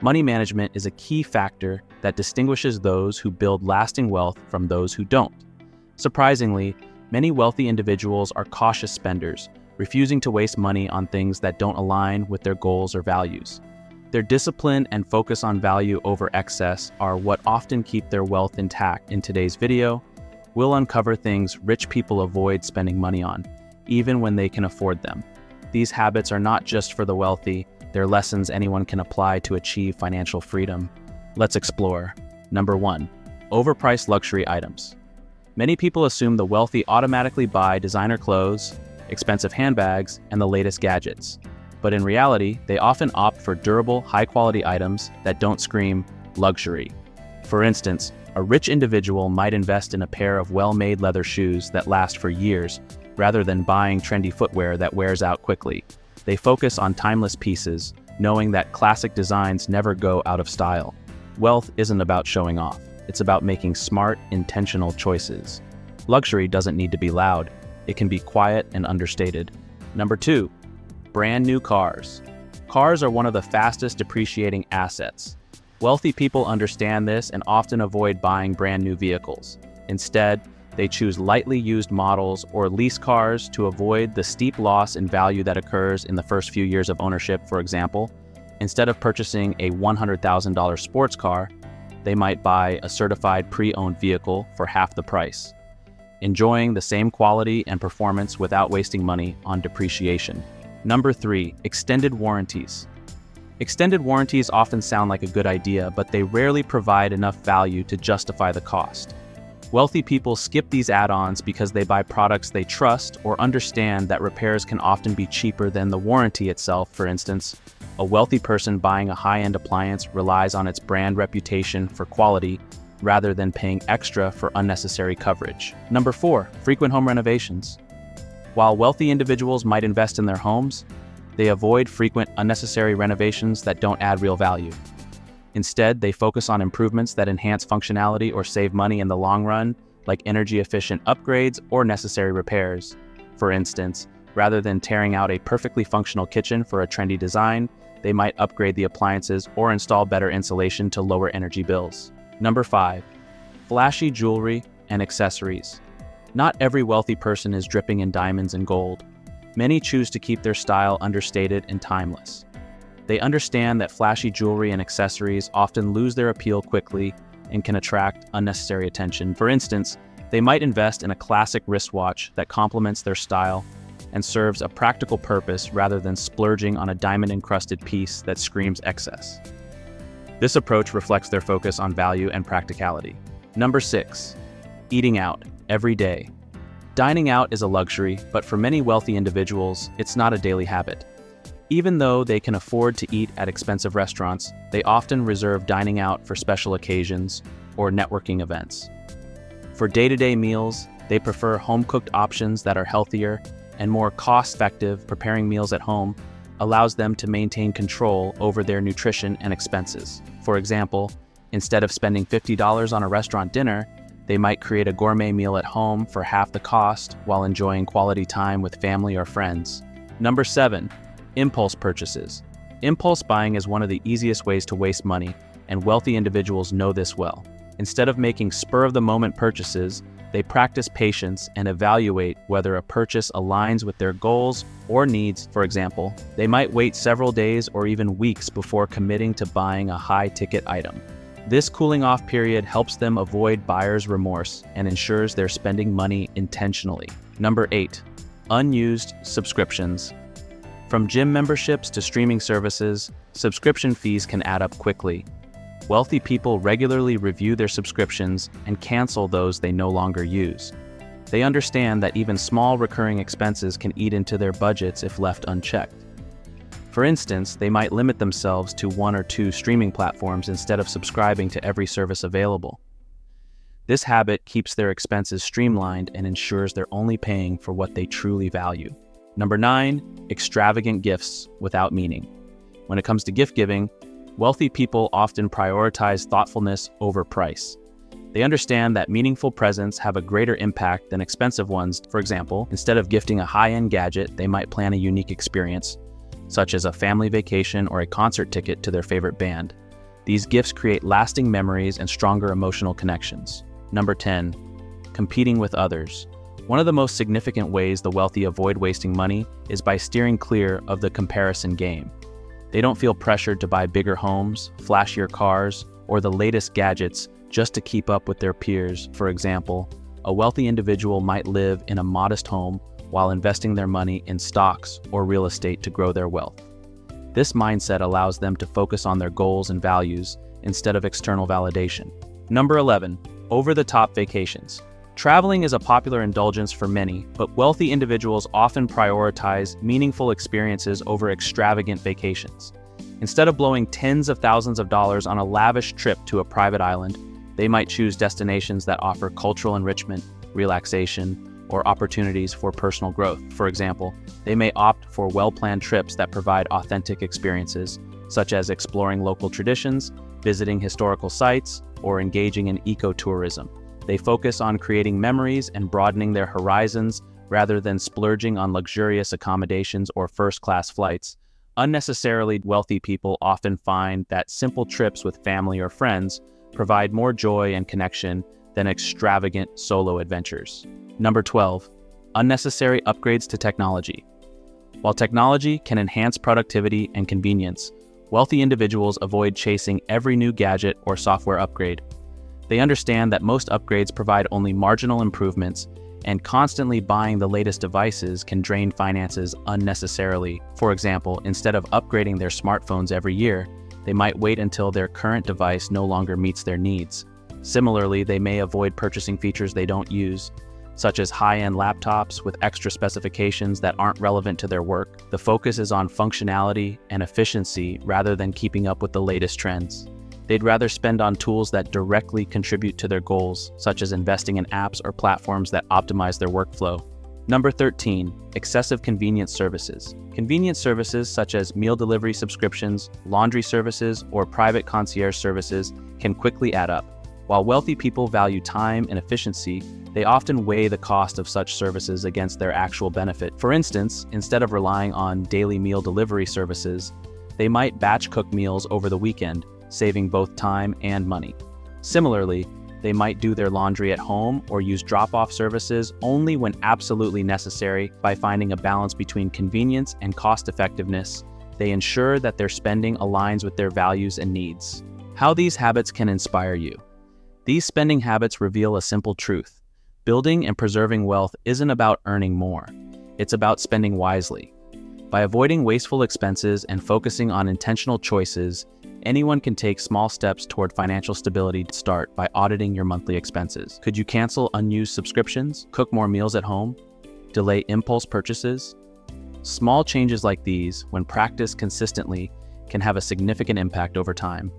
Money management is a key factor that distinguishes those who build lasting wealth from those who don't. Surprisingly, many wealthy individuals are cautious spenders, refusing to waste money on things that don't align with their goals or values. Their discipline and focus on value over excess are what often keep their wealth intact. In today's video, we'll uncover things rich people avoid spending money on, even when they can afford them. These habits are not just for the wealthy, they're lessons anyone can apply to achieve financial freedom. Let's explore. Number 1. Overpriced luxury items. Many people assume the wealthy automatically buy designer clothes, expensive handbags, and the latest gadgets. But in reality, they often opt for durable, high-quality items that don't scream luxury. For instance, a rich individual might invest in a pair of well-made leather shoes that last for years, rather than buying trendy footwear that wears out quickly. They focus on timeless pieces, knowing that classic designs never go out of style. Wealth isn't about showing off. It's about making smart, intentional choices. Luxury doesn't need to be loud. It can be quiet and understated. Number 2. Brand new cars. Cars are one of the fastest depreciating assets. Wealthy people understand this and often avoid buying brand new vehicles. Instead, they choose lightly used models or lease cars to avoid the steep loss in value that occurs in the first few years of ownership. For example, instead of purchasing a $100,000 sports car, they might buy a certified pre-owned vehicle for half the price, enjoying the same quality and performance without wasting money on depreciation. Number 3. Extended warranties. Extended warranties often sound like a good idea, but they rarely provide enough value to justify the cost. Wealthy people skip these add-ons because they buy products they trust or understand that repairs can often be cheaper than the warranty itself. For instance, a wealthy person buying a high-end appliance relies on its brand reputation for quality rather than paying extra for unnecessary coverage. Number 4. Frequent home renovations. While wealthy individuals might invest in their homes, they avoid frequent, unnecessary renovations that don't add real value. Instead, they focus on improvements that enhance functionality or save money in the long run, like energy-efficient upgrades or necessary repairs. For instance, rather than tearing out a perfectly functional kitchen for a trendy design, they might upgrade the appliances or install better insulation to lower energy bills. Number 5. Flashy jewelry and accessories. Not every wealthy person is dripping in diamonds and gold. Many choose to keep their style understated and timeless. They understand that flashy jewelry and accessories often lose their appeal quickly and can attract unnecessary attention. For instance, they might invest in a classic wristwatch that complements their style and serves a practical purpose rather than splurging on a diamond-encrusted piece that screams excess. This approach reflects their focus on value and practicality. Number 6. Eating out every day. Dining out is a luxury, but for many wealthy individuals, it's not a daily habit. Even though they can afford to eat at expensive restaurants, they often reserve dining out for special occasions or networking events. For day-to-day meals, they prefer home-cooked options that are healthier and more cost-effective. Preparing meals at home allows them to maintain control over their nutrition and expenses. For example, instead of spending $50 on a restaurant dinner, they might create a gourmet meal at home for half the cost while enjoying quality time with family or friends. Number 7. Impulse purchases. Impulse buying is one of the easiest ways to waste money, and wealthy individuals know this well. Instead of making spur-of-the-moment purchases, they practice patience and evaluate whether a purchase aligns with their goals or needs. For example, they might wait several days or even weeks before committing to buying a high-ticket item. This cooling-off period helps them avoid buyer's remorse and ensures they're spending money intentionally. Number 8. Unused subscriptions. From gym memberships to streaming services, subscription fees can add up quickly. Wealthy people regularly review their subscriptions and cancel those they no longer use. They understand that even small recurring expenses can eat into their budgets if left unchecked. For instance, they might limit themselves to 1 or 2 streaming platforms instead of subscribing to every service available. This habit keeps their expenses streamlined and ensures they're only paying for what they truly value. Number 9, extravagant gifts without meaning. When it comes to gift giving, wealthy people often prioritize thoughtfulness over price. They understand that meaningful presents have a greater impact than expensive ones. For example, instead of gifting a high-end gadget, they might plan a unique experience, such as a family vacation or a concert ticket to their favorite band. These gifts create lasting memories and stronger emotional connections. Number 10, competing with others. One of the most significant ways the wealthy avoid wasting money is by steering clear of the comparison game. They don't feel pressured to buy bigger homes, flashier cars, or the latest gadgets just to keep up with their peers. For example, a wealthy individual might live in a modest home while investing their money in stocks or real estate to grow their wealth. This mindset allows them to focus on their goals and values instead of external validation. Number 11, over-the-top vacations. Traveling is a popular indulgence for many, but wealthy individuals often prioritize meaningful experiences over extravagant vacations. Instead of blowing tens of thousands of dollars on a lavish trip to a private island, they might choose destinations that offer cultural enrichment, relaxation, or opportunities for personal growth. For example, they may opt for well-planned trips that provide authentic experiences, such as exploring local traditions, visiting historical sites, or engaging in ecotourism. They focus on creating memories and broadening their horizons rather than splurging on luxurious accommodations or first-class flights. Unnecessarily wealthy people often find that simple trips with family or friends provide more joy and connection than extravagant solo adventures. Number 12, unnecessary upgrades to technology. While technology can enhance productivity and convenience, wealthy individuals avoid chasing every new gadget or software upgrade. They understand that most upgrades provide only marginal improvements, and constantly buying the latest devices can drain finances unnecessarily. For example, instead of upgrading their smartphones every year, they might wait until their current device no longer meets their needs. Similarly, they may avoid purchasing features they don't use, such as high-end laptops with extra specifications that aren't relevant to their work. The focus is on functionality and efficiency rather than keeping up with the latest trends. They'd rather spend on tools that directly contribute to their goals, such as investing in apps or platforms that optimize their workflow. Number 13, excessive convenience services. Convenience services such as meal delivery subscriptions, laundry services, or private concierge services can quickly add up. While wealthy people value time and efficiency, they often weigh the cost of such services against their actual benefit. For instance, instead of relying on daily meal delivery services, they might batch cook meals over the weekend, saving both time and money. Similarly, they might do their laundry at home or use drop-off services only when absolutely necessary. By finding a balance between convenience and cost-effectiveness, they ensure that their spending aligns with their values and needs. How these habits can inspire you. These spending habits reveal a simple truth. Building and preserving wealth isn't about earning more. It's about spending wisely. By avoiding wasteful expenses and focusing on intentional choices, anyone can take small steps toward financial stability. Start by auditing your monthly expenses. Could you cancel unused subscriptions, cook more meals at home, delay impulse purchases? Small changes like these, when practiced consistently, can have a significant impact over time.